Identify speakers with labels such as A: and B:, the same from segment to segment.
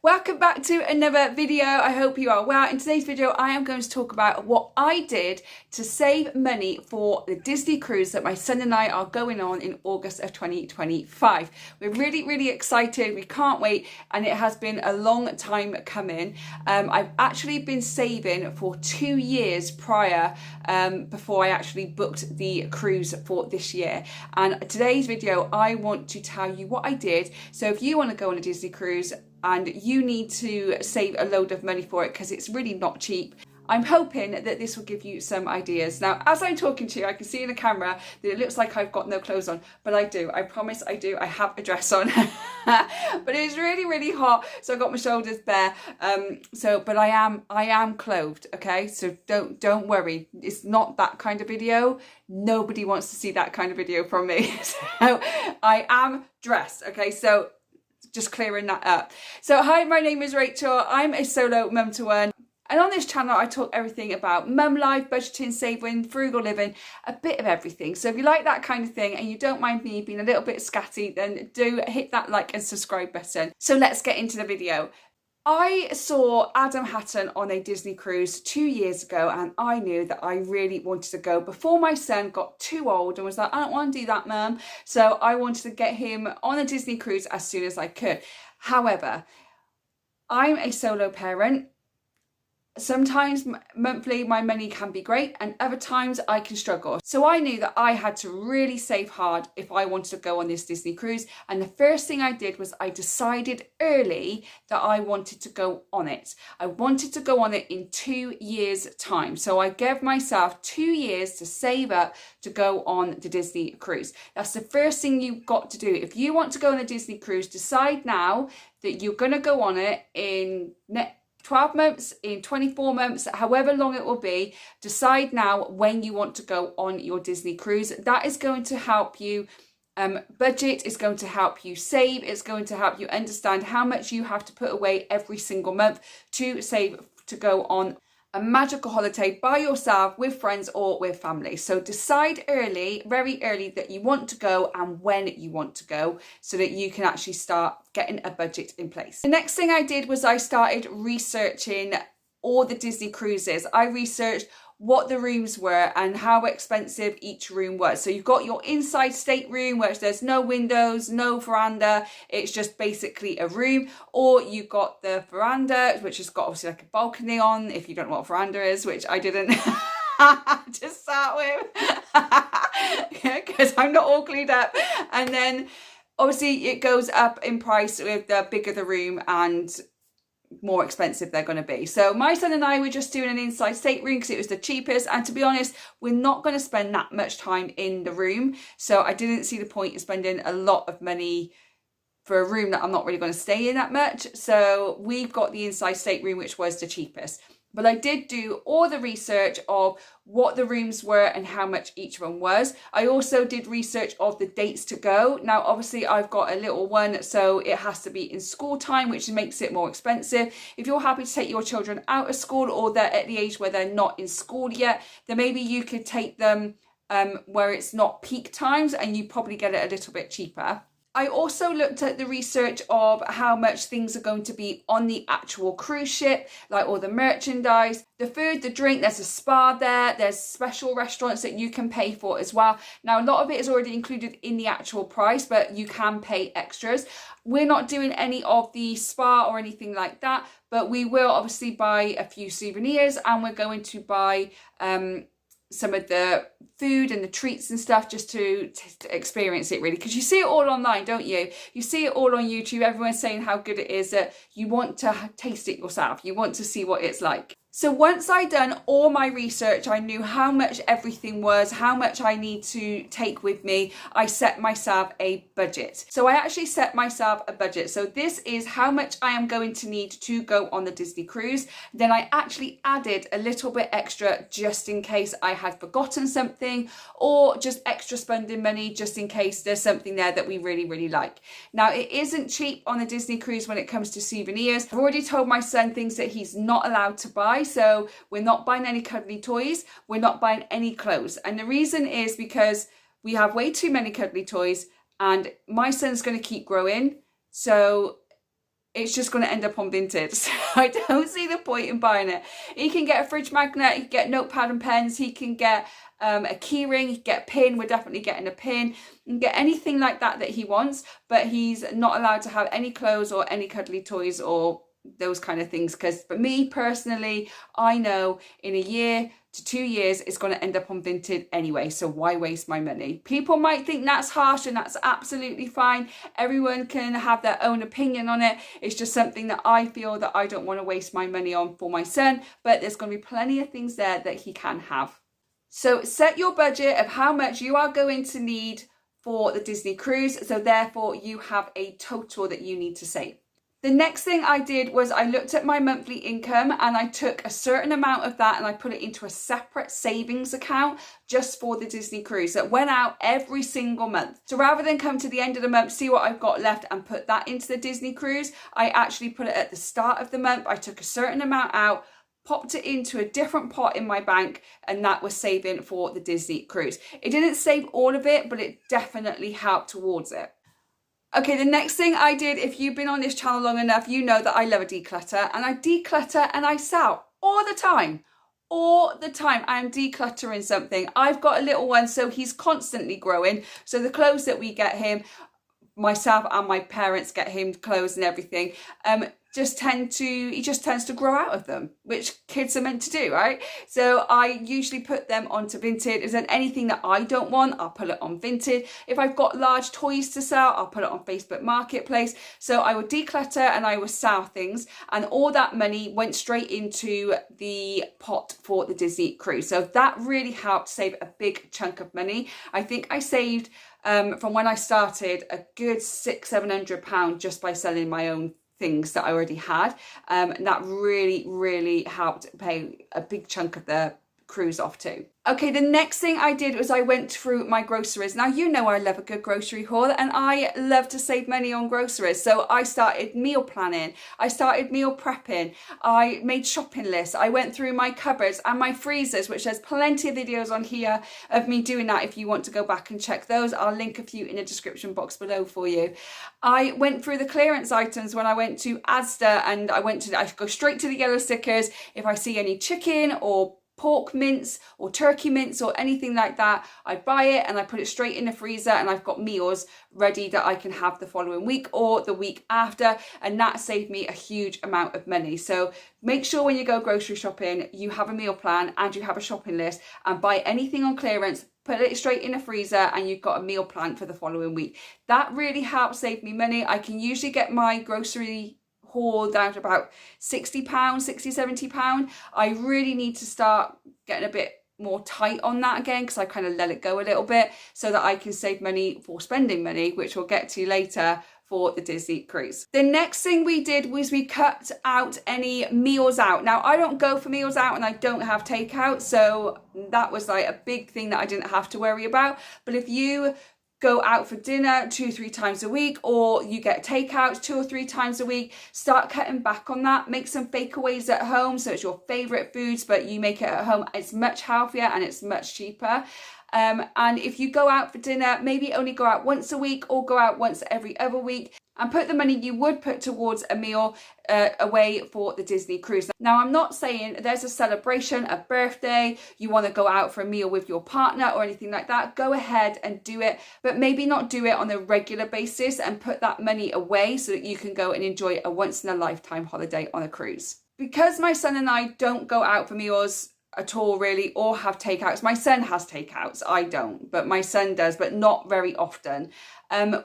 A: Welcome back to another video. I hope you are well. In today's video, I am going to talk about what I did to save money for the Disney cruise that my son and I are going on in August of 2025. We're really excited. We can't wait, and it has been a long time coming. I've actually been saving for 2 years prior before I actually booked the cruise for this year. And today's video, I want to tell you what I did. So if you want to go on a Disney cruise, and you need to save a load of money for it because it's really not cheap, I'm hoping that this will give you some ideas. Now, as I'm talking to you, I can see in the camera that it looks like I've got no clothes on, but I do. I promise I do. I have a dress on. But it's really hot, so I got my shoulders bare. But I am clothed, okay? So don't worry. It's not that kind of video. Nobody wants to see that kind of video from me. So I am dressed, okay? So just clearing that up. So hi, my name is Rachel. I'm a solo mum to one. And on this channel, I talk everything about mum life, budgeting, saving, frugal living, a bit of everything. So if you like that kind of thing and you don't mind me being a little bit scatty, then do hit that like and subscribe button. So let's get into the video. I saw Adam Hatton on a Disney cruise 2 years ago, and I knew that I really wanted to go before my son got too old and was like, I don't want to do that, mum. So I wanted to get him on a Disney cruise as soon as I could. However, I'm a solo parent. Sometimes monthly my money can be great, and other times I can struggle. So I knew that I had to really save hard if I wanted to go on this Disney cruise. And the first thing I did was I decided early that I wanted to go on it. I wanted to go on it in 2 years' time. So I gave myself 2 years to save up to go on the Disney cruise. That's the first thing you've got to do. If you want to go on a Disney cruise, decide now that you're going to go on it in 12 months, in 24 months, however long it will be. Decide now when you want to go on your Disney cruise. That is going to help you budget, it's going to help you save, it's going to help you understand how much you have to put away every single month to save to go on a magical holiday by yourself, with friends or with family. So decide early, very early, that you want to go and when you want to go, so that you can actually start getting a budget in place. The next thing I did was I started researching all the Disney cruises. I researched what the rooms were and how expensive each room was. So you've got your inside stateroom, where there's no windows, no veranda, it's just basically a room, or you've got the veranda, which has got obviously like a balcony on, if you don't know what a veranda is, which I didn't to start with, because I'm not all clued up. And then obviously it goes up in price with the bigger the room and more expensive they're going to be. So my son and I were just doing an inside stateroom because it was the cheapest, and to be honest, we're not going to spend that much time in the room, so I didn't see the point in spending a lot of money for a room that I'm not really going to stay in that much. So we've got the inside stateroom, which was the cheapest. But I did do all the research of what the rooms were and how much each one was. I also did research of the dates to go. Now, obviously, I've got a little one, so it has to be in school time, which makes it more expensive. If you're happy to take your children out of school, or they're at the age where they're not in school yet, then maybe you could take them where it's not peak times, and you probably get it a little bit cheaper. I also looked at the research of how much things are going to be on the actual cruise ship, like all the merchandise, the food, the drink. There's a spa there, there's special restaurants that you can pay for as well. Now, a lot of it is already included in the actual price, but you can pay extras. We're not doing any of the spa or anything like that, but we will obviously buy a few souvenirs, and we're going to buy some of the food and the treats and stuff just to experience it, really, because you see it all online, don't you? You see it all on YouTube, everyone's saying how good it is, that you want to taste it yourself, you want to see what it's like. So once I'd done all my research, I knew how much everything was, how much I need to take with me. I set myself a budget. So I actually set myself a budget. So this is how much I am going to need to go on the Disney cruise. Then I actually added a little bit extra just in case I had forgotten something, or just extra spending money just in case there's something there that we really like. Now, it isn't cheap on the Disney cruise when it comes to souvenirs. I've already told my son things that he's not allowed to buy. So we're not buying any cuddly toys, we're not buying any clothes. And the reason is because we have way too many cuddly toys, and my son's going to keep growing. So it's just going to end up on Vinted. So I don't see the point in buying it. He can get a fridge magnet, he can get notepad and pens, he can get a key ring, he can get a pin. We're definitely getting a pin, and get anything like that he wants, but he's not allowed to have any clothes or any cuddly toys or those kind of things, because for me personally, I know in a year to 2 years it's going to end up on Vinted anyway, so why waste my money? People might think that's harsh, and that's absolutely fine. Everyone can have their own opinion on it. It's just something that I feel that I don't want to waste my money on for my son, but there's going to be plenty of things there that he can have. So set your budget of how much you are going to need for the Disney cruise, so therefore you have a total that you need to save. The next thing I did was I looked at my monthly income, and I took a certain amount of that and I put it into a separate savings account just for the Disney cruise that went out every single month. So rather than come to the end of the month, see what I've got left and put that into the Disney cruise, I actually put it at the start of the month. I took a certain amount out, popped it into a different pot in my bank, and that was saving for the Disney cruise. It didn't save all of it, but it definitely helped towards it. Okay, the next thing I did, if you've been on this channel long enough, you know that I love a declutter, and I declutter and I sell all the time. All the time I am decluttering something. I've got a little one, so he's constantly growing. So the clothes that we get him, myself and my parents get him clothes and everything, he just tends to grow out of them, which kids are meant to do, right? So I usually put them onto Vinted. Is there anything that I don't want, I'll put it on Vinted. If I've got large toys to sell, I'll put it on Facebook Marketplace. So I would declutter and I would sell things, and all that money went straight into the pot for the Disney cruise. So that really helped save a big chunk of money. I think I saved from when I started a good £600-700 just by selling my own things that I already had, and that really helped pay a big chunk of the cruise off too. Okay, the next thing I did was I went through my groceries. Now, you know I love a good grocery haul, and I love to save money on groceries. So I started meal planning, I started meal prepping, I made shopping lists, I went through my cupboards and my freezers, which there's plenty of videos on here of me doing that if you want to go back and check those. I'll link a few in the description box below for you. I went through the clearance items when I went to Asda, and I go straight to the yellow stickers. If I see any chicken or pork mince or turkey mince or anything like that, I buy it and I put it straight in the freezer, and I've got meals ready that I can have the following week or the week after, and that saved me a huge amount of money. So make sure when you go grocery shopping you have a meal plan and you have a shopping list, and buy anything on clearance, put it straight in the freezer, and you've got a meal plan for the following week. That really helps save me money. I can usually get my grocery haul down to about £60, £60-70. I really need to start getting a bit more tight on that again, because I kind of let it go a little bit so that I can save money for spending money, which we'll get to later for the Disney cruise. The next thing we did was we cut out any meals out. Now, I don't go for meals out and I don't have takeout, so that was like a big thing that I didn't have to worry about. But if you go out for dinner 2-3 times a week, or you get takeouts 2 or 3 times a week, start cutting back on that. Make some fakeaways at home, so it's your favorite foods but you make it at home. It's much healthier and it's much cheaper. And if you go out for dinner, maybe only go out once a week or go out once every other week, and put the money you would put towards a meal away for the Disney cruise. Now, I'm not saying there's a celebration, a birthday, you want to go out for a meal with your partner or anything like that. Go ahead and do it, but maybe not do it on a regular basis, and put that money away so that you can go and enjoy a once in a lifetime holiday on a cruise. Because my son and I don't go out for meals at all really, or have takeouts. My son has takeouts, I don't, but my son does, but not very often.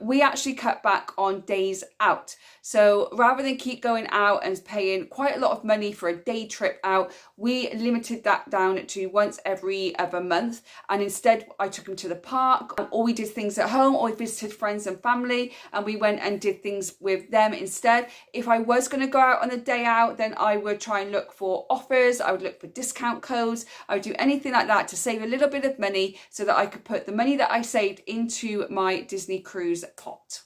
A: We actually cut back on days out. So rather than keep going out and paying quite a lot of money for a day trip out, we limited that down to once every other month. And instead I took him to the park, or we did things at home, or we visited friends and family and we went and did things with them instead. If I was going to go out on a day out, then I would try and look for offers, I would look for discount codes, I would do anything like that to save a little bit of money so that I could put the money that I saved into my Disney cruise pot.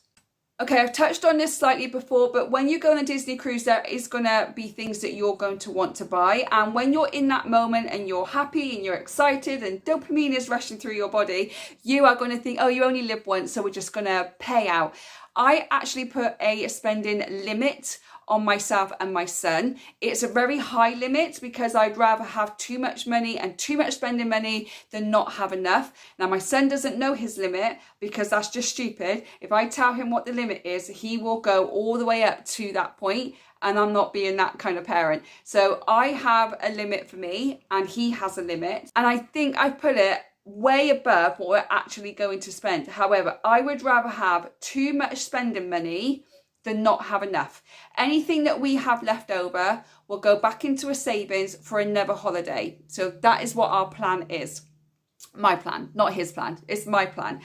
A: Okay, I've touched on this slightly before, but when you go on a Disney cruise, there is going to be things that you're going to want to buy. And when you're in that moment and you're happy and you're excited and dopamine is rushing through your body, you are going to think, oh, you only live once, so we're just going to pay out. I actually put a spending limit on myself and my son. It's a very high limit because I'd rather have too much money and too much spending money than not have enough. Now my son doesn't know his limit because that's just stupid. If I tell him what the limit is, he will go all the way up to that point, and I'm not being that kind of parent. So I have a limit for me and he has a limit, and I think I put it way above what we're actually going to spend. However, I would rather have too much spending money than not have enough. Anything that we have left over will go back into a savings for another holiday. So that is what our plan is. My plan, not his plan. It's my plan.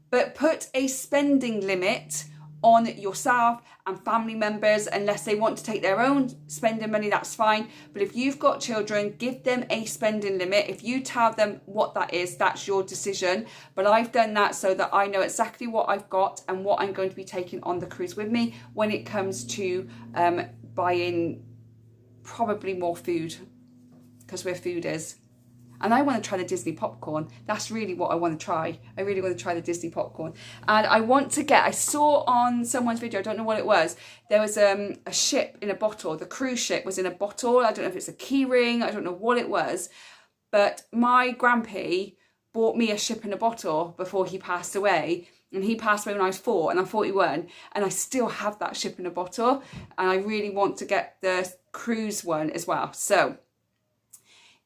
A: But put a spending limit on yourself and family members. Unless they want to take their own spending money, that's fine. But if you've got children, give them a spending limit. If you tell them what that is, that's your decision. But I've done that so that I know exactly what I've got and what I'm going to be taking on the cruise with me when it comes to buying probably more food, because we're foodies. And I want to try the Disney popcorn. That's really what I want to try. I really want to try the Disney popcorn. And I want to I saw on someone's video, I don't know what it was, there was a ship in a bottle. The cruise ship was in a bottle. I don't know if it's a key ring. I don't know what it was. But my grampy bought me a ship in a bottle before he passed away. And he passed away when I was 4 and I'm 41. And I still have that ship in a bottle. And I really want to get the cruise one as well. So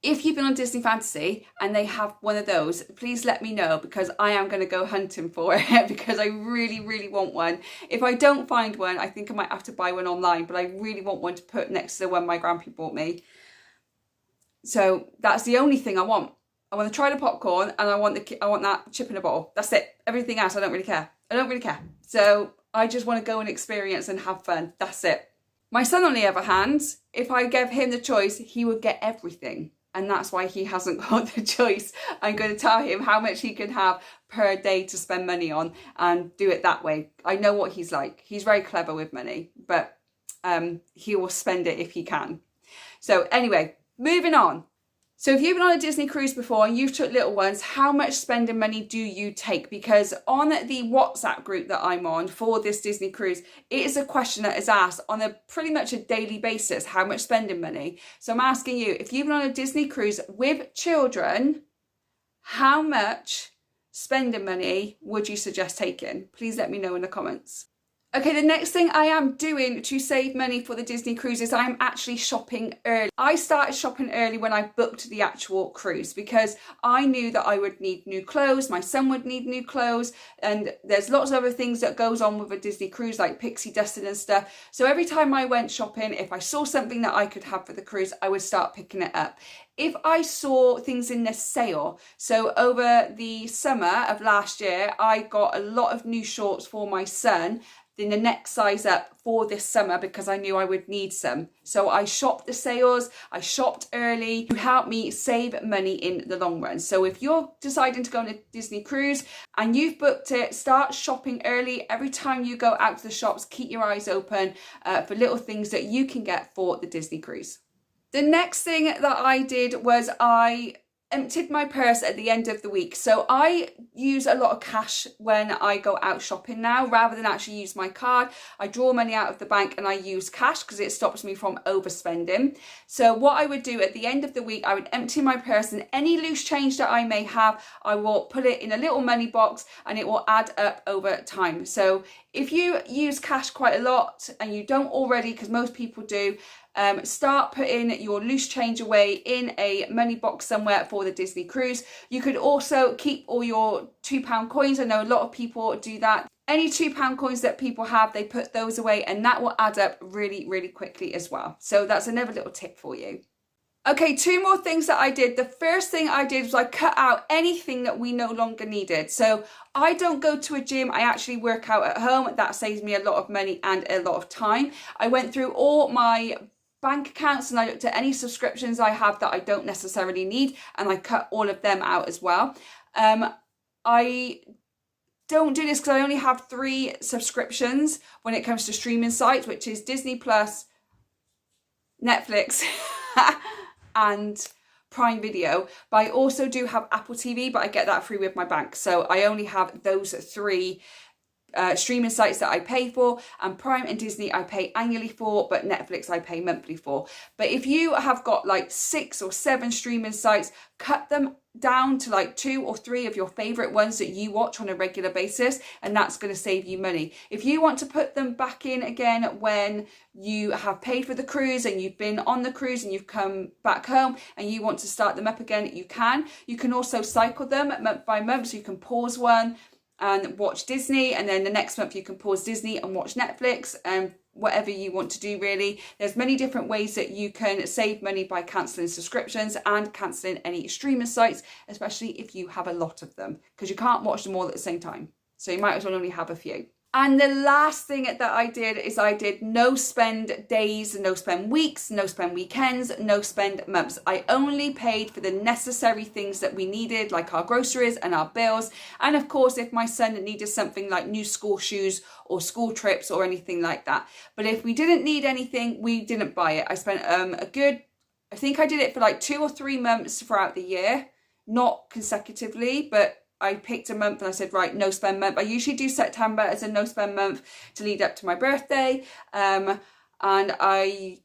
A: if you've been on Disney Fantasy and they have one of those, please let me know, because I am going to go hunting for it because I really, really want one. If I don't find one, I think I might have to buy one online, but I really want one to put next to the one my grandpa bought me. So that's the only thing I want. I want to try the popcorn and I want that chip in a bottle. That's it. Everything else, I don't really care. I don't really care. So I just want to go and experience and have fun. That's it. My son, on the other hand, if I gave him the choice, he would get everything. And that's why he hasn't got the choice. I'm going to tell him how much he can have per day to spend money on and do it that way. I know what he's like. He's very clever with money, but he will spend it if he can. So anyway, moving on. So if you've been on a Disney cruise before and you've took little ones, how much spending money do you take? Because on the WhatsApp group that I'm on for this Disney cruise, it is a question that is asked on a pretty much a daily basis, how much spending money. So I'm asking you, if you've been on a Disney cruise with children, how much spending money would you suggest taking? Please let me know in the comments. Okay, the next thing I am doing to save money for the Disney cruise is I'm actually shopping early. I started shopping early when I booked the actual cruise because I knew that I would need new clothes, my son would need new clothes, and there's lots of other things that goes on with a Disney cruise like pixie dusting and stuff. So every time I went shopping, if I saw something that I could have for the cruise, I would start picking it up. If I saw things in the sale, so over the summer of last year, I got a lot of new shorts for my son in the next size up for this summer because I knew I would need some. So I shopped the sales, I shopped early to help me save money in the long run. So if you're deciding to go on a Disney cruise and you've booked it, start shopping early. Every time you go out to the shops, keep your eyes open for little things that you can get for the Disney cruise. The next thing that I did was I emptied my purse at the end of the week. So I use a lot of cash when I go out shopping now, rather than actually use my card. I draw money out of the bank and I use cash because it stops me from overspending. So what I would do at the end of the week, I would empty my purse, and any loose change that I may have, I will put it in a little money box and it will add up over time. So if you use cash quite a lot and you don't already, because most people do, start putting your loose change away in a money box somewhere for the Disney cruise. You could also keep all your £2 coins. I know a lot of people do that. Any £2 coins that people have, they put those away, and that will add up really, really quickly as well. So that's another little tip for you. Okay, 2 more things that I did. The first thing I did was I cut out anything that we no longer needed. So I don't go to a gym. I actually work out at home. That saves me a lot of money and a lot of time. I went through all my bank accounts and I looked at any subscriptions I have that I don't necessarily need, and I cut all of them out as well. I don't do this because I only have 3 subscriptions when it comes to streaming sites, which is Disney Plus, Netflix and Prime Video. But I also do have Apple TV, but I get that free with my bank. So I only have those 3 streaming sites that I pay for, and Prime and Disney I pay annually for, but Netflix I pay monthly for. But if you have got like 6 or 7 streaming sites, cut them down to like 2 or 3 of your favorite ones that you watch on a regular basis, and that's going to save you money. If you want to put them back in again when you have paid for the cruise and you've been on the cruise and you've come back home and you want to start them up again, you can. You can also cycle them month by month, so you can pause one and watch Disney, and then the next month you can pause Disney and watch Netflix, and whatever you want to do really. There's many different ways that you can save money by cancelling subscriptions and cancelling any streaming sites, especially if you have a lot of them, because you can't watch them all at the same time. So you might as well only have a few. And the last thing that I did is I did no spend days, no spend weeks, no spend weekends, no spend months. I only paid for the necessary things that we needed, like our groceries and our bills. And of course, if my son needed something like new school shoes or school trips or anything like that. But if we didn't need anything, we didn't buy it. I spent I think I did it for like 2 or 3 months throughout the year, not consecutively, but I picked a month and I said, right, no spend month. I usually do September as a no spend month to lead up to my birthday. And I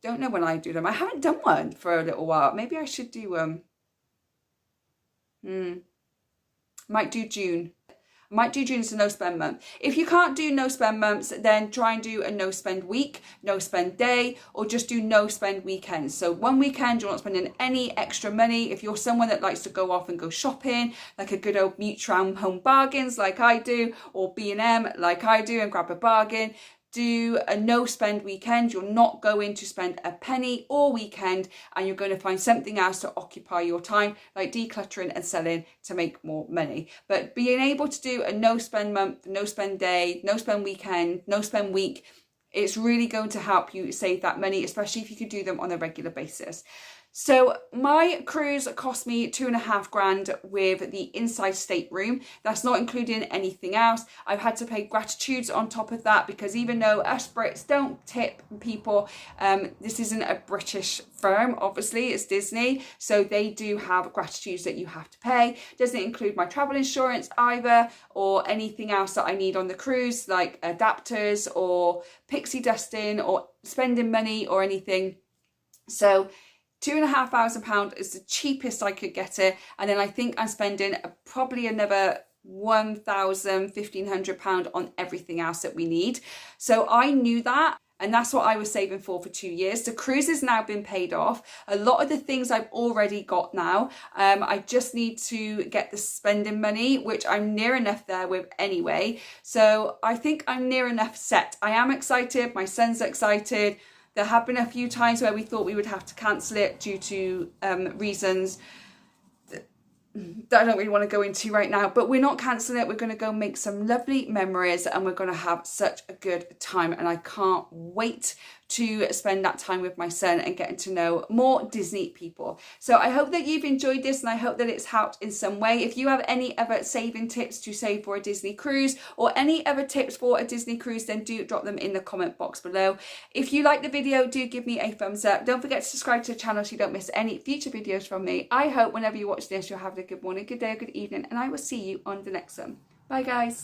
A: don't know when I do them. I haven't done one for a little while. Maybe I should do might do June. Might do June as a no spend month. If you can't do no spend months, then try and do a no spend week, no spend day, or just do no spend weekends. So one weekend, you're not spending any extra money. If you're someone that likes to go off and go shopping, like a good old Mutual Home Bargains like I do, or B&M like I do, and grab a bargain, do a no spend weekend. You're not going to spend a penny all weekend, and you're going to find something else to occupy your time, like decluttering and selling, to make more money. But being able to do a no spend month, no spend day, no spend weekend, no spend week, it's really going to help you save that money, especially if you could do them on a regular basis. So my cruise cost me £2,500 with the inside stateroom. That's not including anything else. I've had to pay gratitudes on top of that, because even though us Brits don't tip people, this isn't a British firm, obviously, it's Disney. So they do have gratitudes that you have to pay. Doesn't include my travel insurance either, or anything else that I need on the cruise, like adapters or pixie dusting or spending money or anything. So £2,500 is the cheapest I could get it, and then I think I'm spending probably another £1,000–1,500 on everything else that we need. So I knew that, and that's what I was saving for 2 years. The cruise has now been paid off. A lot of the things I've already got now. I just need to get the spending money, which I'm near enough there with anyway. So I think I'm near enough set. I am excited. My son's excited. There have been a few times where we thought we would have to cancel it due to reasons that I don't really want to go into right now, but we're not cancelling it. We're going to go make some lovely memories, and we're going to have such a good time, and I can't wait to spend that time with my son and getting to know more Disney people. So I hope that you've enjoyed this, and I hope that it's helped in some way. If you have any other saving tips to save for a Disney cruise, or any other tips for a Disney cruise, then do drop them in the comment box below. If you like the video, do give me a thumbs up. Don't forget to subscribe to the channel so you don't miss any future videos from me. I hope whenever you watch this, you're having a good morning, good day, or good evening, and I will see you on the next one. Bye guys.